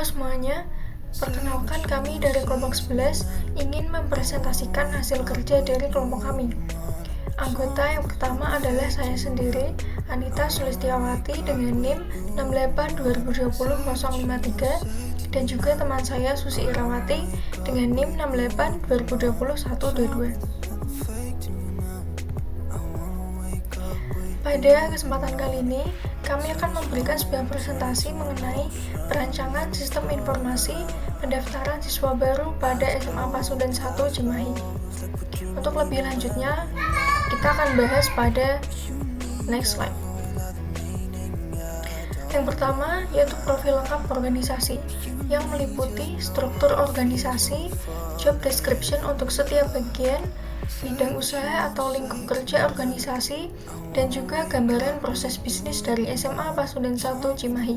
Halo semuanya, perkenalkan kami dari kelompok 11 ingin mempresentasikan hasil kerja dari kelompok kami. Anggota yang pertama adalah saya sendiri, Anita Sulistiawati dengan NIM 6820053 dan juga teman saya Susi Irawati dengan NIM 68202122. Pada kesempatan kali ini, kami akan memberikan sebuah presentasi mengenai perancangan sistem informasi pendaftaran siswa baru pada SMA Pasundan 1 Cimahi. Untuk lebih lanjutnya, kita akan bahas pada next slide. Yang pertama yaitu profil lengkap organisasi yang meliputi struktur organisasi, job description untuk setiap bagian, bidang usaha atau lingkup kerja organisasi, dan juga gambaran proses bisnis dari SMA Pasundan 1 Cimahi.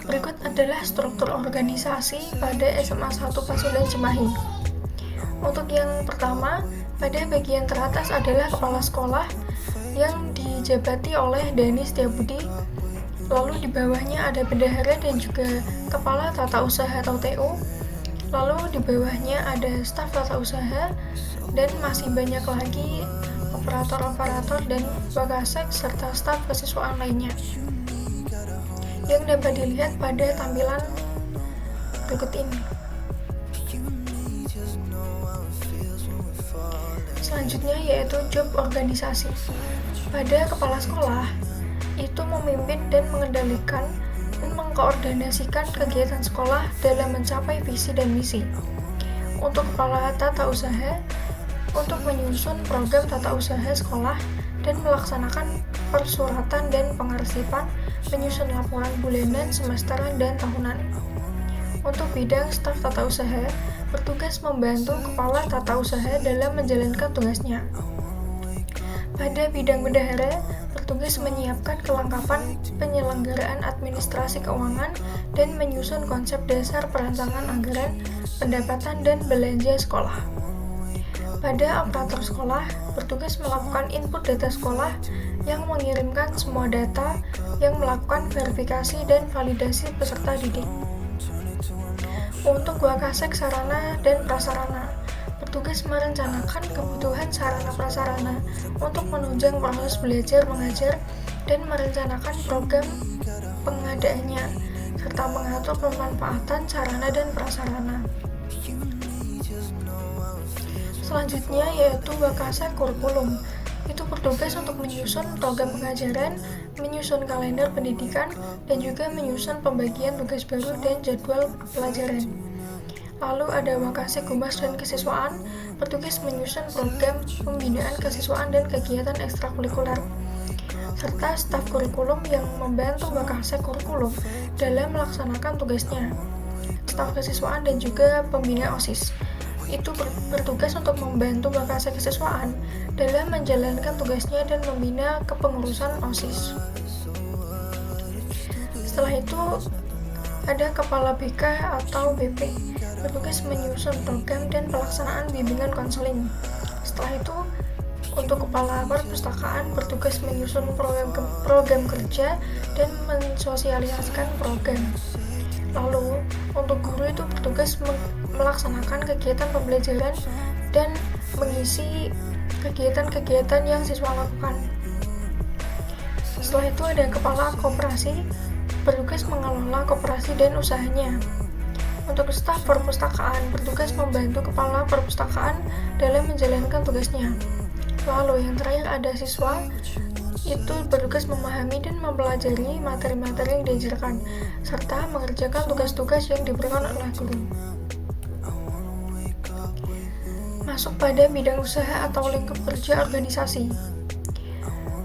Berikut adalah struktur organisasi pada SMA 1 Pasundan Cimahi. Untuk yang pertama, pada bagian teratas adalah kepala sekolah yang dijabati oleh Dani Setiabudi. Lalu di bawahnya ada bendahara dan juga kepala tata usaha atau TU. Lalu di bawahnya ada staf tata usaha dan masih banyak lagi operator-operator dan wakasek serta staf kesiswaan lainnya yang dapat dilihat pada tampilan berikut ini. Selanjutnya yaitu job organisasi. Pada kepala sekolah itu memimpin dan mengendalikan dan mengkoordinasikan kegiatan sekolah dalam mencapai visi dan misi. Untuk kepala tata usaha, untuk menyusun program tata usaha sekolah dan melaksanakan persuratan dan pengarsipan, menyusun laporan bulanan, semesteran, dan tahunan. Untuk bidang staf tata usaha, bertugas membantu kepala tata usaha dalam menjalankan tugasnya. Pada bidang bendahara, bertugas menyiapkan kelengkapan penyelenggaraan administrasi keuangan dan menyusun konsep dasar perancangan anggaran, pendapatan, dan belanja sekolah. Pada operator sekolah, bertugas melakukan input data sekolah yang mengirimkan semua data yang melakukan verifikasi dan validasi peserta didik. Untuk wakasek sarana dan prasarana, bertugas merencanakan kebutuhan sarana-prasarana untuk menunjang proses belajar mengajar dan merencanakan program pengadaannya, serta mengatur pemanfaatan sarana dan prasarana. Selanjutnya yaitu wakasek kurikulum. Itu bertugas untuk menyusun program pengajaran, menyusun kalender pendidikan, dan juga menyusun pembagian tugas baru dan jadwal pelajaran. Lalu ada wakasek humas dan kesiswaan, bertugas menyusun program pembinaan kesiswaan dan kegiatan ekstrakurikuler, serta staf kurikulum yang membantu wakasek kurikulum dalam melaksanakan tugasnya. Staf kesiswaan dan juga pembina OSIS itu bertugas untuk membantu wakasek kesiswaan dalam menjalankan tugasnya dan membina kepengurusan OSIS. Setelah itu ada kepala BK atau BP, bertugas menyusun program dan pelaksanaan bimbingan konseling. Setelah itu, untuk kepala perpustakaan bertugas menyusun program kerja dan mensosialisasikan program. Lalu, untuk guru itu bertugas melaksanakan kegiatan pembelajaran dan mengisi kegiatan-kegiatan yang siswa lakukan. Setelah itu ada kepala koperasi, bertugas mengelola koperasi dan usahanya. Untuk staf perpustakaan, bertugas membantu kepala perpustakaan dalam menjalankan tugasnya. Lalu yang terakhir ada siswa, itu bertugas memahami dan mempelajari materi-materi yang diajarkan, serta mengerjakan tugas-tugas yang diberikan oleh guru. Masuk pada bidang usaha atau lingkup kerja organisasi.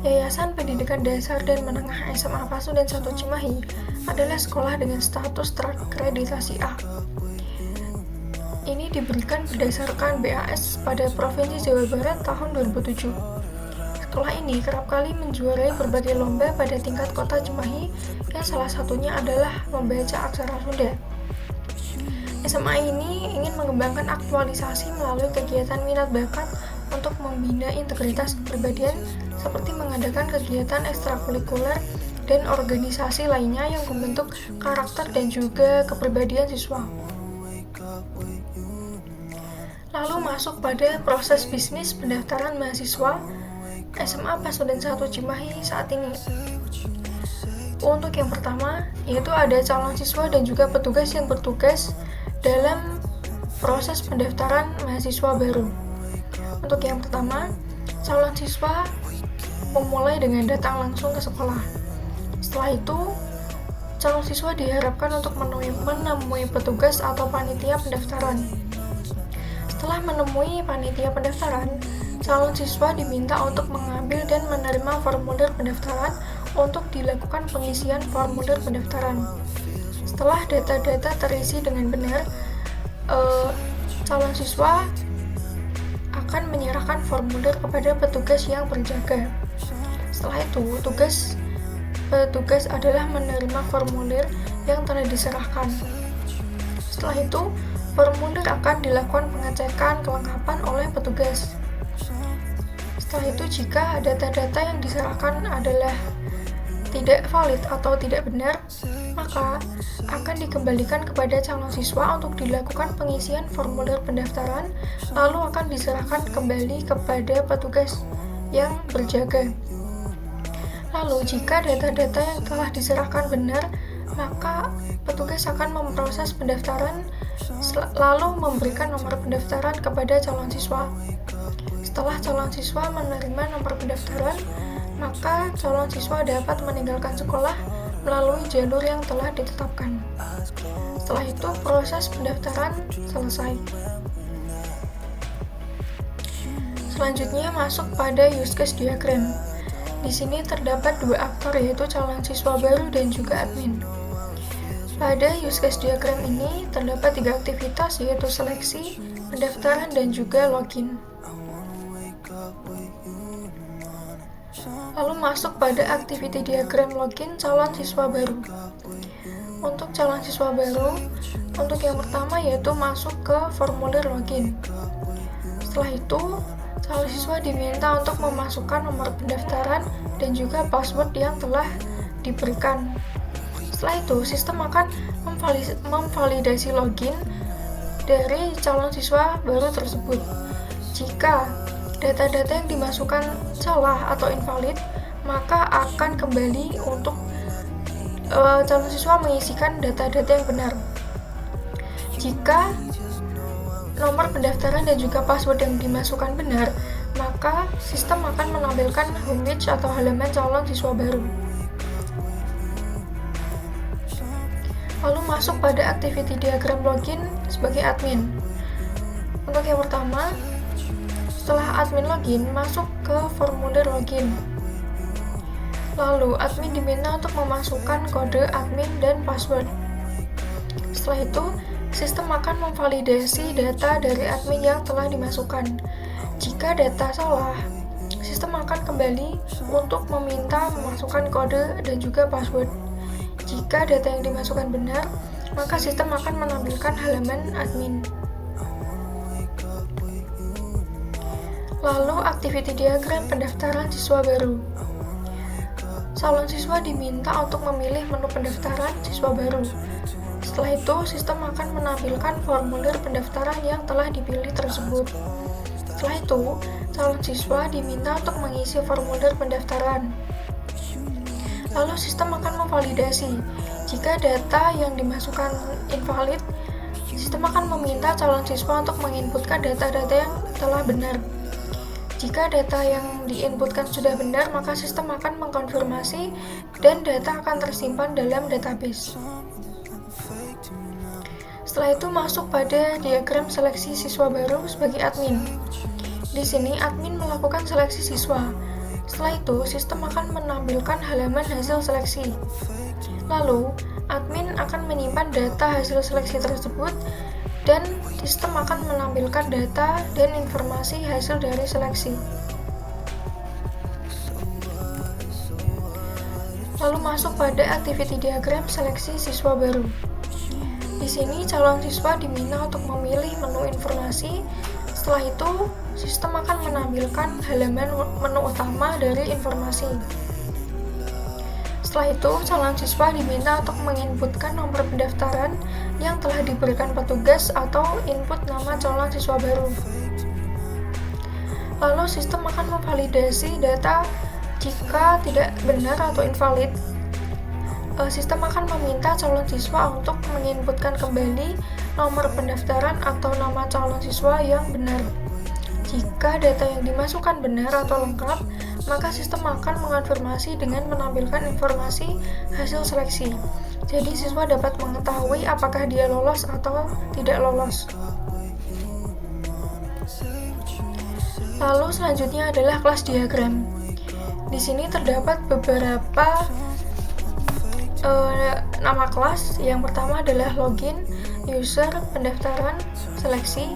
Yayasan Pendidikan Dasar dan Menengah SMA Pasundan 1 Cimahi adalah sekolah dengan status terakreditasi A. Ini diberikan berdasarkan BAS pada Provinsi Jawa Barat tahun 2007. Sekolah ini kerap kali menjuarai berbagai lomba pada tingkat kota Cimahi yang salah satunya adalah membaca aksara Sunda. SMA ini ingin mengembangkan aktualisasi melalui kegiatan minat bakat untuk membina integritas kepribadian seperti mengadakan kegiatan ekstrakurikuler dan organisasi lainnya yang membentuk karakter dan juga kepribadian siswa. Lalu masuk pada proses bisnis pendaftaran mahasiswa SMA Pasundan 1 Cimahi saat ini. Untuk yang pertama, yaitu ada calon siswa dan juga petugas yang bertugas dalam proses pendaftaran mahasiswa baru. Untuk yang pertama, calon siswa memulai dengan datang langsung ke sekolah. Setelah itu, calon siswa diharapkan untuk menemui petugas atau panitia pendaftaran. Setelah menemui panitia pendaftaran, calon siswa diminta untuk mengambil dan menerima formulir pendaftaran untuk dilakukan pengisian formulir pendaftaran. Setelah data-data terisi dengan benar, calon siswa akan menyerahkan formulir kepada petugas yang berjaga. Setelah itu, petugas adalah menerima formulir yang telah diserahkan. Setelah itu, formulir akan dilakukan pengecekan kelengkapan oleh petugas. Setelah itu, jika data-data yang diserahkan adalah tidak valid atau tidak benar, maka akan dikembalikan kepada calon siswa untuk dilakukan pengisian formulir pendaftaran, lalu akan diserahkan kembali kepada petugas yang berjaga. Lalu, jika data-data yang telah diserahkan benar, maka petugas akan memproses pendaftaran lalu memberikan nomor pendaftaran kepada calon siswa. Setelah calon siswa menerima nomor pendaftaran, maka calon siswa dapat meninggalkan sekolah melalui jalur yang telah ditetapkan. Setelah itu, proses pendaftaran selesai. Selanjutnya masuk pada use case diagram. Di sini terdapat dua aktor, yaitu calon siswa baru dan juga admin. Pada use case diagram ini terdapat 3 aktivitas, yaitu seleksi, pendaftaran, dan juga login. Lalu masuk pada activity diagram login calon siswa baru. Untuk calon siswa baru, untuk yang pertama yaitu masuk ke formulir login. Setelah itu, calon siswa diminta untuk memasukkan nomor pendaftaran dan juga password yang telah diberikan. Setelah itu, sistem akan memvalidasi login dari calon siswa baru tersebut. Jika data-data yang dimasukkan salah atau invalid, maka akan kembali untuk calon siswa mengisikan data-data yang benar. Jika nomor pendaftaran dan juga password yang dimasukkan benar, maka sistem akan menampilkan homepage atau halaman calon siswa baru. Lalu masuk pada activity diagram login sebagai admin. Untuk yang pertama, setelah admin login, masuk ke formulir login. Lalu, admin diminta untuk memasukkan kode admin dan password. Setelah itu, sistem akan memvalidasi data dari admin yang telah dimasukkan. Jika data salah, sistem akan kembali untuk meminta memasukkan kode dan juga password. Jika data yang dimasukkan benar, maka sistem akan menampilkan halaman admin. Lalu, activity diagram pendaftaran siswa baru. Calon siswa diminta untuk memilih menu pendaftaran siswa baru. Setelah itu, sistem akan menampilkan formulir pendaftaran yang telah dipilih tersebut. Setelah itu, calon siswa diminta untuk mengisi formulir pendaftaran. Lalu, sistem akan memvalidasi. Jika data yang dimasukkan invalid, sistem akan meminta calon siswa untuk menginputkan data-data yang telah benar. Jika data yang diinputkan sudah benar, maka sistem akan mengkonfirmasi dan data akan tersimpan dalam database. Setelah itu masuk pada diagram seleksi siswa baru sebagai admin. Di sini admin melakukan seleksi siswa. Setelah itu, sistem akan menampilkan halaman hasil seleksi. Lalu, admin akan menyimpan data hasil seleksi tersebut dan sistem akan menampilkan data dan informasi hasil dari seleksi. Lalu masuk pada activity diagram seleksi siswa baru. Di sini calon siswa diminta untuk memilih menu informasi. Setelah itu, sistem akan menampilkan halaman menu utama dari informasi. Setelah itu, calon siswa diminta untuk menginputkan nomor pendaftaran yang telah diberikan petugas atau input nama calon siswa baru. Lalu sistem akan memvalidasi data jika tidak benar atau invalid. Sistem akan meminta calon siswa untuk menginputkan kembali nomor pendaftaran atau nama calon siswa yang benar. Jika data yang dimasukkan benar atau lengkap, maka sistem akan mengonfirmasi dengan menampilkan informasi hasil seleksi. Jadi siswa dapat mengetahui apakah dia lolos atau tidak lolos. Lalu selanjutnya adalah kelas diagram. Di sini terdapat beberapa nama kelas. Yang pertama adalah login, user, pendaftaran, seleksi.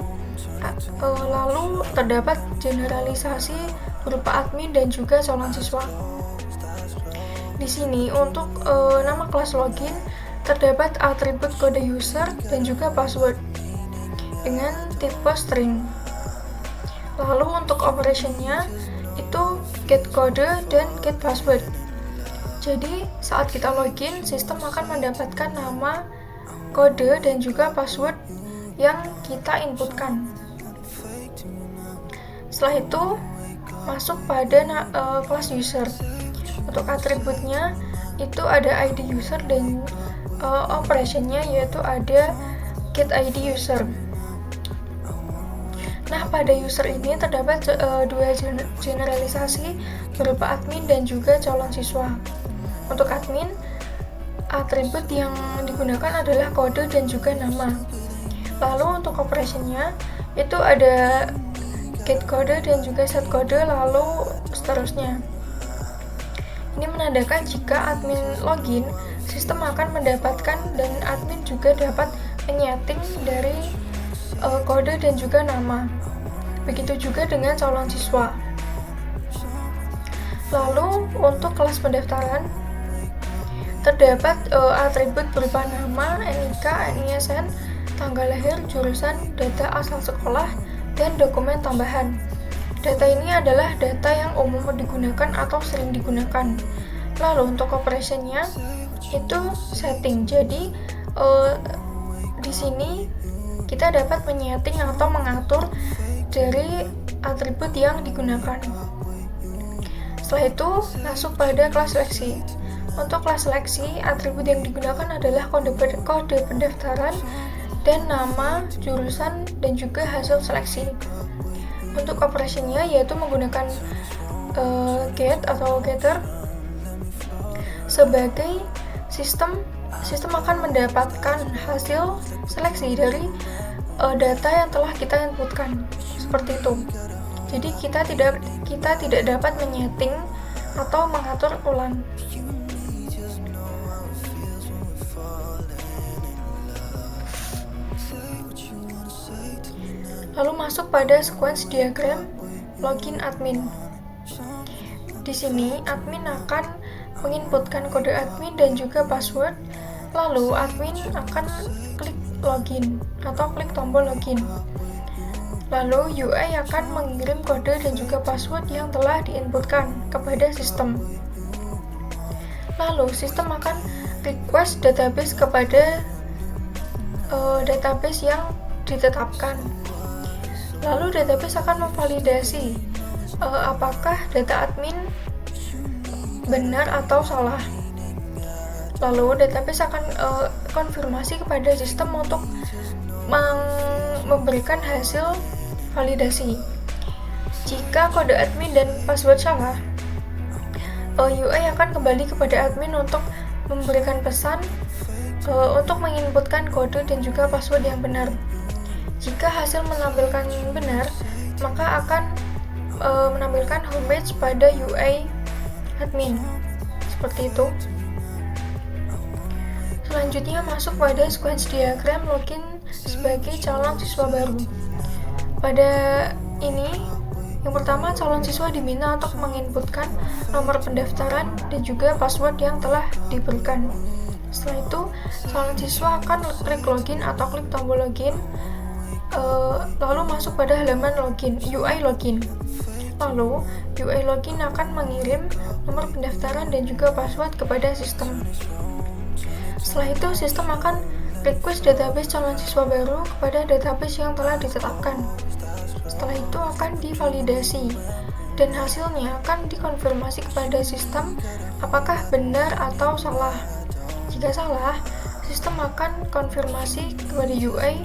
Lalu terdapat generalisasi berupa admin dan juga calon siswa. Di sini untuk nama kelas login terdapat atribut kode user dan juga password dengan tipe string. Lalu untuk operationnya itu get kode dan get password. Jadi saat kita login, sistem akan mendapatkan nama, kode, dan juga password yang kita inputkan. Setelah itu masuk pada kelas user. Untuk atributnya itu ada ID user dan operationnya yaitu ada get ID user. Nah, pada user ini terdapat dua generalisasi berupa admin dan juga calon siswa. Untuk admin, atribut yang digunakan adalah kode dan juga nama. Lalu untuk operationnya itu ada get kode dan juga set kode, lalu seterusnya. Ini menandakan jika admin login, sistem akan mendapatkan dan admin juga dapat menyeting dari kode dan juga nama. Begitu juga dengan calon siswa. Lalu untuk kelas pendaftaran terdapat atribut berupa nama, NIK, NISN, tanggal lahir, jurusan, data asal sekolah, dan dokumen tambahan. Data ini adalah data yang umum digunakan atau sering digunakan. Lalu untuk operationnya itu setting. Jadi di sini kita dapat menyeting atau mengatur dari atribut yang digunakan. Setelah itu masuk pada kelas seleksi. Untuk kelas seleksi, atribut yang digunakan adalah kode pendaftaran dan nama, jurusan, dan juga hasil seleksi. Untuk operationnya yaitu menggunakan get atau getter sebagai sistem akan mendapatkan hasil seleksi dari data yang telah kita inputkan. Seperti itu. Jadi kita tidak dapat menyeting atau mengatur ulang. Lalu masuk pada sequence diagram login admin. Di sini admin akan menginputkan kode admin dan juga password. Lalu admin akan klik login atau klik tombol login. Lalu UI akan mengirim kode dan juga password yang telah diinputkan kepada sistem. Lalu sistem akan request database kepada database yang ditetapkan. Lalu database akan memvalidasi apakah data admin benar atau salah. Lalu database akan konfirmasi kepada sistem untuk memberikan hasil validasi. Jika kode admin dan password salah, UI akan kembali kepada admin untuk memberikan pesan untuk menginputkan kode dan juga password yang benar. Jika hasil menampilkan benar, maka akan menampilkan homepage pada UI admin. Seperti itu. Selanjutnya masuk pada sequence diagram login sebagai calon siswa baru. Pada ini, yang pertama calon siswa diminta untuk menginputkan nomor pendaftaran dan juga password yang telah diberikan. Setelah itu, calon siswa akan klik login atau klik tombol login, lalu masuk pada halaman login, UI login. Lalu, UI login akan mengirim nomor pendaftaran dan juga password kepada sistem. Setelah itu, sistem akan request database calon siswa baru kepada database yang telah ditetapkan. Setelah itu akan divalidasi, dan hasilnya akan dikonfirmasi kepada sistem apakah benar atau salah. Jika salah, sistem akan konfirmasi kepada UI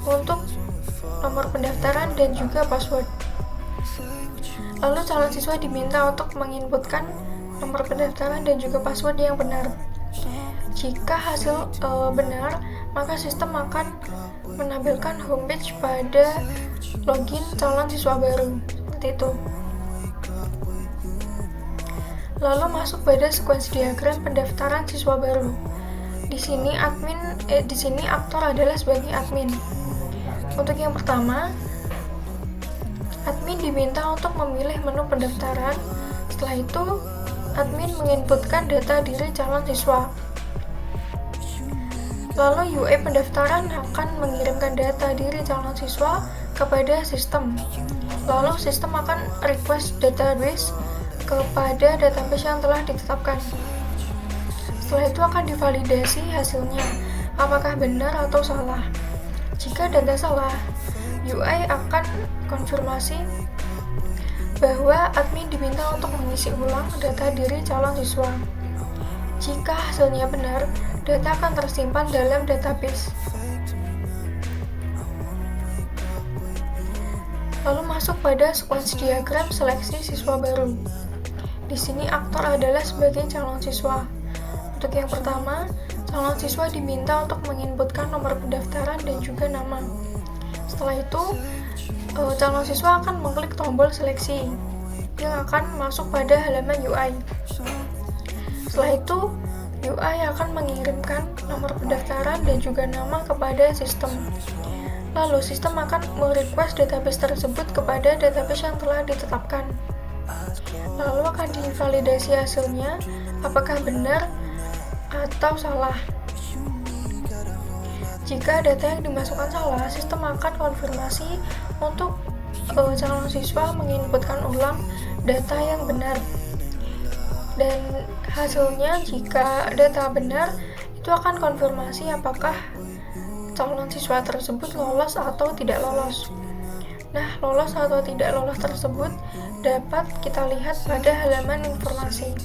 untuk nomor pendaftaran dan juga password. Lalu calon siswa diminta untuk menginputkan nomor pendaftaran dan juga password yang benar. Jika hasil benar, maka sistem akan menampilkan homepage pada login calon siswa baru. Seperti itu. Lalu masuk pada sequence diagram pendaftaran siswa baru. Di sini aktor adalah sebagai admin. Untuk yang pertama, admin diminta untuk memilih menu pendaftaran. Setelah itu, admin menginputkan data diri calon siswa. Lalu UI pendaftaran akan mengirimkan data diri calon siswa kepada sistem. Lalu sistem akan request database kepada database yang telah ditetapkan. Setelah itu akan divalidasi hasilnya, apakah benar atau salah. Jika data salah, UI akan konfirmasi bahwa admin diminta untuk mengisi ulang data diri calon siswa. Jika hasilnya benar, data akan tersimpan dalam database. Lalu masuk pada sequence diagram seleksi siswa baru. Di sini aktor adalah sebagai calon siswa. Untuk yang pertama, calon siswa diminta untuk menginputkan nomor pendaftaran dan juga nama. Setelah itu, calon siswa akan mengklik tombol seleksi yang akan masuk pada halaman UI. Setelah itu, UI akan mengirimkan nomor pendaftaran dan juga nama kepada sistem. Lalu, sistem akan merequest database tersebut kepada database yang telah ditetapkan. Lalu akan divalidasi hasilnya, apakah benar atau salah. Jika data yang dimasukkan salah, sistem akan konfirmasi untuk calon siswa menginputkan ulang data yang benar. Dan hasilnya, jika data benar, itu akan konfirmasi apakah calon siswa tersebut lolos atau tidak lolos. Nah, lolos atau tidak lolos tersebut dapat kita lihat pada halaman informasi.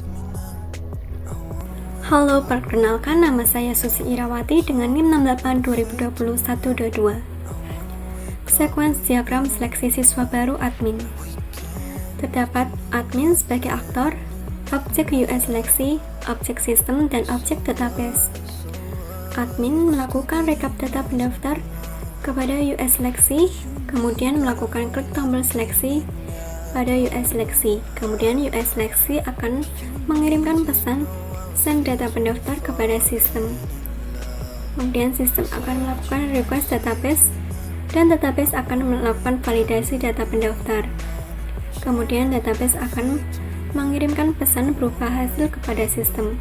Halo, perkenalkan nama saya Susi Irawati dengan NIM 68202122. Sequence diagram seleksi siswa baru admin. Terdapat admin sebagai aktor, objek UI seleksi, objek sistem, dan objek database. Admin melakukan rekap data pendaftar kepada UI seleksi, kemudian melakukan klik tombol seleksi pada UI seleksi. Kemudian UI seleksi akan mengirimkan pesan send data pendaftar kepada sistem. Kemudian sistem akan melakukan request database dan database akan melakukan validasi data pendaftar. Kemudian database akan mengirimkan pesan berupa hasil kepada sistem,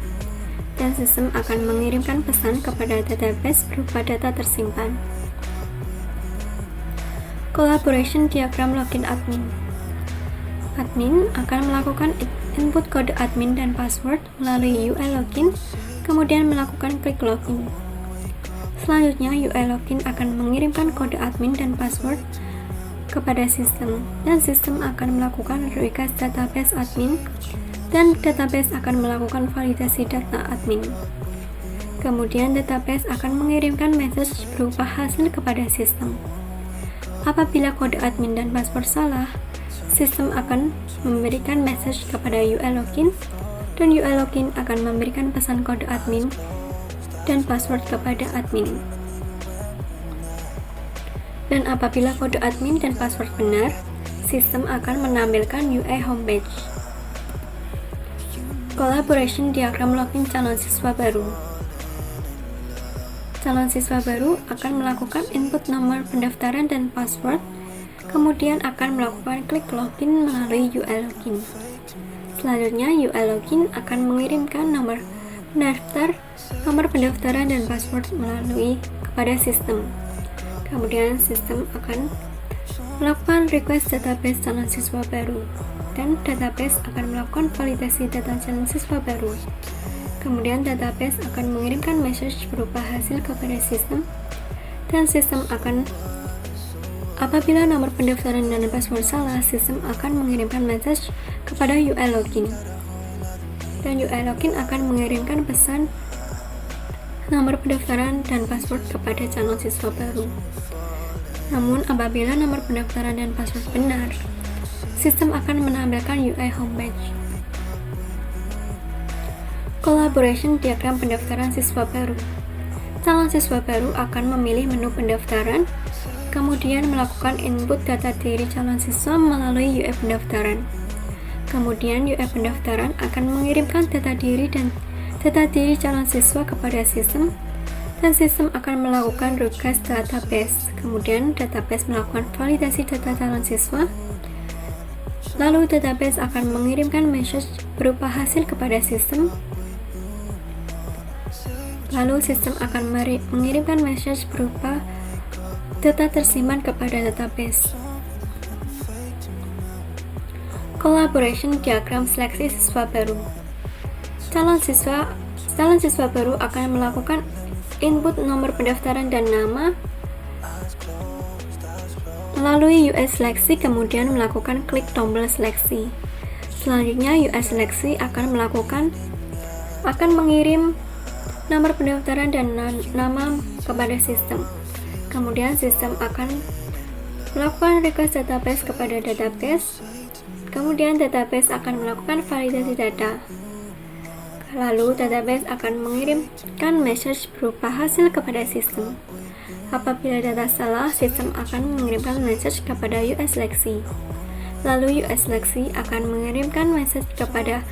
dan sistem akan mengirimkan pesan kepada database berupa data tersimpan. Collaboration diagram login admin. Admin akan melakukan input kode admin dan password melalui UI login, kemudian melakukan klik login. Selanjutnya, UI login akan mengirimkan kode admin dan password kepada sistem, dan sistem akan melakukan request database admin, dan database akan melakukan validasi data admin. Kemudian, database akan mengirimkan message berupa hasil kepada sistem. Apabila kode admin dan password salah, sistem akan memberikan message kepada UI login, dan UI login akan memberikan pesan kode admin dan password kepada admin. Dan apabila kode admin dan password benar, sistem akan menampilkan UI homepage. Collaboration diagram login calon siswa baru. Calon siswa baru akan melakukan input nomor pendaftaran dan password, kemudian akan melakukan klik login melalui UI login. Selanjutnya, UI login akan mengirimkan nomor pendaftar, nomor pendaftaran dan password melalui kepada sistem. Kemudian sistem akan melakukan request database calon siswa baru. dan database akan melakukan validasi data calon siswa baru. Kemudian database akan mengirimkan message berupa hasil kepada sistem, dan sistem akan, apabila nomor pendaftaran dan password salah, sistem akan mengirimkan message kepada UI login. Dan UI login akan mengirimkan pesan nomor pendaftaran dan password kepada calon siswa baru. Namun, apabila nomor pendaftaran dan password benar, sistem akan menampilkan UI homepage. Collaboration diagram pendaftaran siswa baru. Calon siswa baru akan memilih menu pendaftaran, kemudian melakukan input data diri calon siswa melalui UI pendaftaran. Kemudian UI pendaftaran akan mengirimkan data diri dan data diri calon siswa kepada sistem, dan sistem akan melakukan request database. Kemudian database melakukan validasi data calon siswa, lalu database akan mengirimkan message berupa hasil kepada sistem, lalu sistem akan mengirimkan message berupa data tersimpan kepada database. Collaboration diagram seleksi siswa baru. Calon siswa baru akan melakukan input nomor pendaftaran dan nama melalui UI seleksi, kemudian melakukan klik tombol seleksi. Selanjutnya UI seleksi akan mengirim nomor pendaftaran dan nama kepada sistem. Kemudian sistem akan melakukan request database kepada database. Kemudian database akan melakukan validasi data. Lalu database akan mengirimkan message berupa hasil kepada sistem. Apabila data salah, sistem akan mengirimkan message kepada UI seleksi. Lalu UI seleksi akan mengirimkan message kepada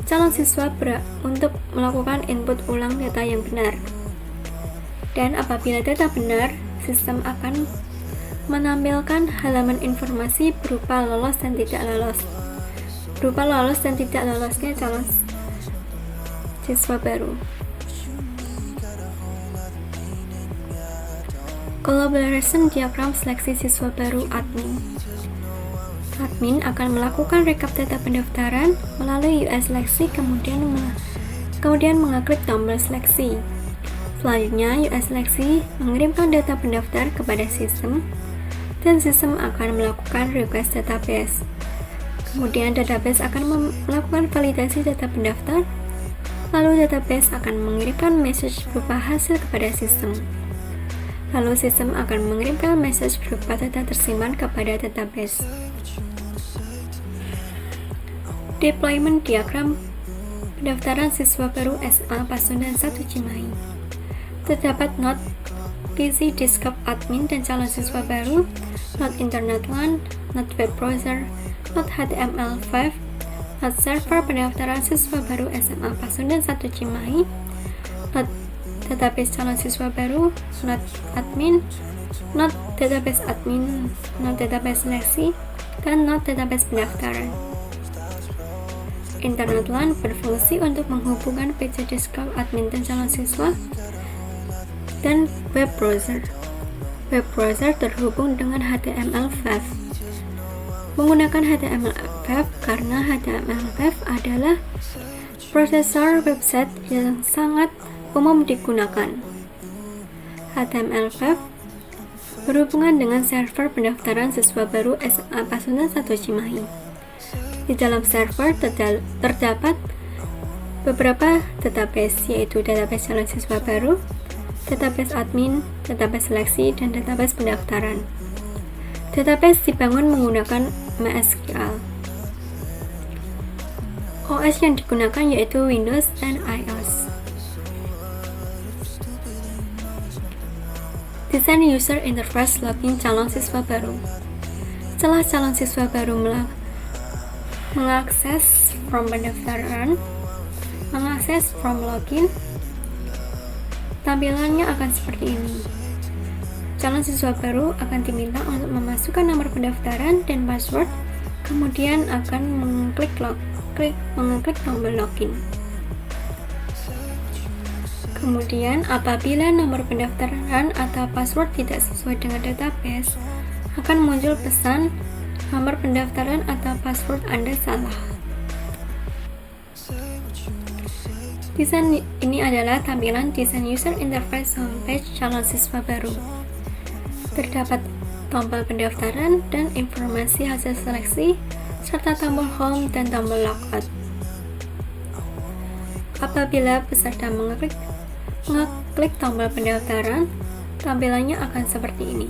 calon siswa untuk melakukan input ulang data yang benar. Dan apabila data benar, sistem akan menampilkan halaman informasi berupa lolos dan tidak lolos. Berupa lolos dan tidak lolosnya calon siswa baru. Collaboration diagram seleksi siswa baru admin. Admin akan melakukan rekap data pendaftaran melalui UI seleksi, kemudian mengeklik tombol seleksi. Selanjutnya, UI seleksi mengirimkan data pendaftar kepada sistem, dan sistem akan melakukan request database. Kemudian database akan melakukan validasi data pendaftar, lalu database akan mengirimkan message berupa hasil kepada sistem. Lalu sistem akan mengirimkan message berupa data tersimpan kepada database. Deployment diagram pendaftaran siswa baru SMA Pasundan 1 Cimahi. Terdapat not PC desktop admin dan calon siswa baru, not internet LAN, not web browser, not HTML5, not server pendaftaran siswa baru SMA Pasundan 1 Cimahi, not database calon siswa baru, not admin, not database admin, not database seleksi, dan not database pendaftaran. Internet LAN berfungsi untuk menghubungkan PC desktop admin dan calon siswa, dan web browser. Web browser terhubung dengan HTML5. Menggunakan HTML5 karena HTML5 adalah prosesor website yang sangat umum digunakan. HTML5 berhubungan dengan server pendaftaran siswa baru SMA Pasundan 1 Cimahi. Di dalam server terdapat beberapa database, yaitu database calon siswa baru, database admin, database seleksi, dan database pendaftaran. Database dibangun menggunakan MySQL. OS yang digunakan yaitu Windows dan iOS. Desain user interface login calon siswa baru. Setelah calon siswa baru mengakses form pendaftaran, mengakses form login, tampilannya akan seperti ini. Calon siswa baru akan diminta untuk memasukkan nomor pendaftaran dan password, kemudian akan mengeklik tombol login. Kemudian, apabila nomor pendaftaran atau password tidak sesuai dengan database, akan muncul pesan nomor pendaftaran atau password Anda salah. Desain ini adalah tampilan desain user interface homepage calon siswa baru. Terdapat tombol pendaftaran dan informasi hasil seleksi, serta tombol home dan tombol logout. Apabila peserta mengeklik tombol pendaftaran, tampilannya akan seperti ini.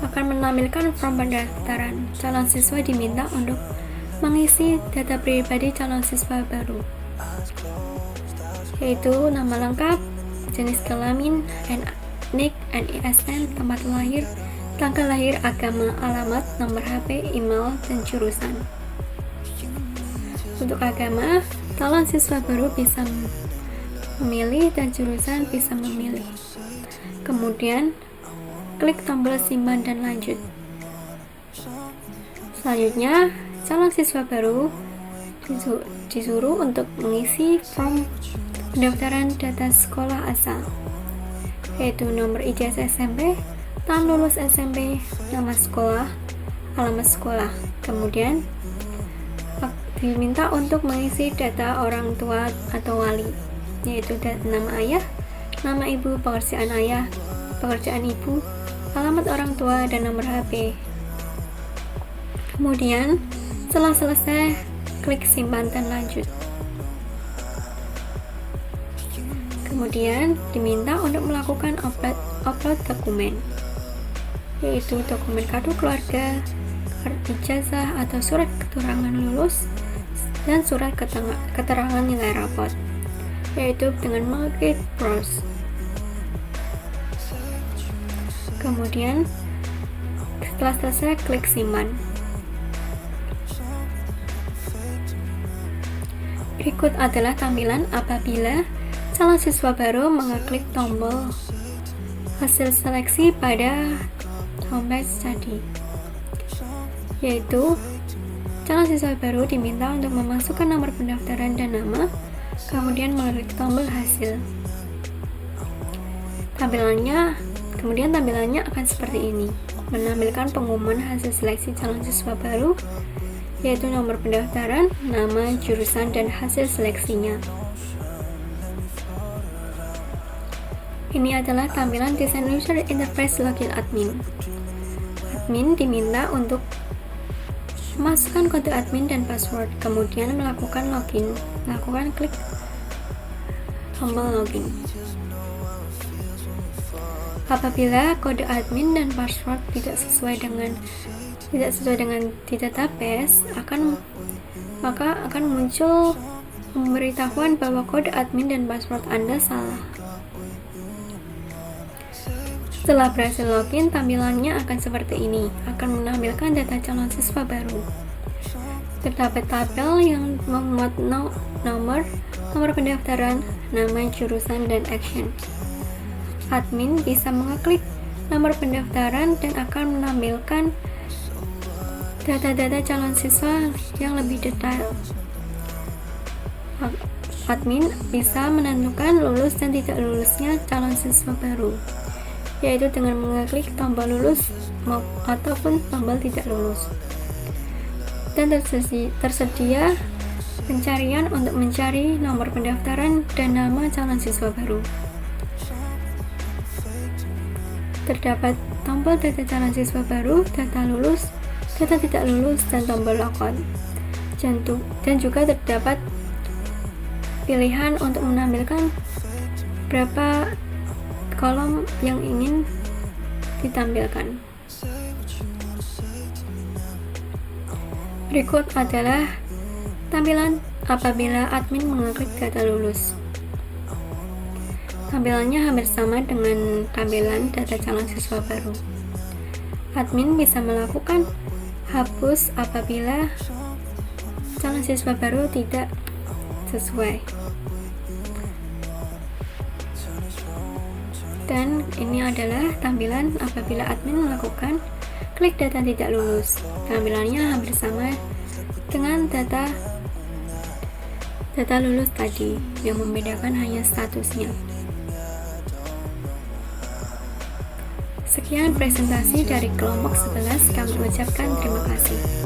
Akan menampilkan form pendaftaran. Calon siswa diminta untuk mengisi data pribadi calon siswa baru, yaitu nama lengkap, jenis kelamin, NIK, NISN, tempat lahir, tanggal lahir, agama, alamat, nomor HP, email, dan jurusan. Untuk agama, calon siswa baru bisa memilih dan jurusan bisa memilih. Kemudian, klik tombol simpan dan lanjut. Selanjutnya, calon siswa baru disuruh untuk mengisi form pendaftaran data sekolah asal, yaitu nomor ijazah SMP, tahun lulus SMP, nama sekolah, alamat sekolah. Kemudian diminta untuk mengisi data orang tua atau wali, yaitu nama ayah, nama ibu, pekerjaan ayah, pekerjaan ibu, alamat orang tua, dan nomor HP. Kemudian setelah selesai, klik simpan dan lanjut. Kemudian diminta untuk melakukan upload dokumen, yaitu dokumen kartu keluarga, kartu ijazah atau surat keterangan lulus, dan surat keterangan nilai rapot, yaitu dengan mengklik browse. Kemudian setelah selesai, klik simpan. Berikut adalah tampilan apabila calon siswa baru mengeklik tombol hasil seleksi pada homepage tadi, yaitu calon siswa baru diminta untuk memasukkan nomor pendaftaran dan nama, kemudian mengeklik tombol hasil. Kemudian tampilannya akan seperti ini, menampilkan pengumuman hasil seleksi calon siswa baru, yaitu nomor pendaftaran, nama, jurusan, dan hasil seleksinya. Ini adalah tampilan desain user interface login admin. Admin diminta untuk memasukkan kode admin dan password, kemudian melakukan klik tombol login. Apabila kode admin dan password tidak sesuai dengan di database, maka akan muncul pemberitahuan bahwa kode admin dan password Anda salah. Setelah berhasil login, tampilannya akan seperti ini, akan menampilkan data calon siswa baru. Terdapat tabel yang memuat nomor pendaftaran, nama, jurusan, dan action. Admin bisa mengeklik nomor pendaftaran dan akan menampilkan data-data calon siswa yang lebih detail. Admin bisa menentukan lulus dan tidak lulusnya calon siswa baru, yaitu dengan mengeklik tombol lulus ataupun tombol tidak lulus. Dan tersedia pencarian untuk mencari nomor pendaftaran dan nama calon siswa baru. Terdapat tombol data calon siswa baru, data lulus, data tidak lulus, dan tombol logout. Dan juga terdapat pilihan untuk menampilkan berapa kolom yang ingin ditampilkan. Berikut adalah tampilan apabila admin mengeklik data lulus. Tampilannya hampir sama dengan tampilan data calon siswa baru. Admin bisa melakukan hapus apabila calon siswa baru tidak sesuai. Dan ini adalah tampilan apabila admin melakukan klik data tidak lulus. Tampilannya hampir sama dengan data lulus tadi, yang membedakan hanya statusnya. Sekian presentasi dari kelompok 11, kami ucapkan terima kasih.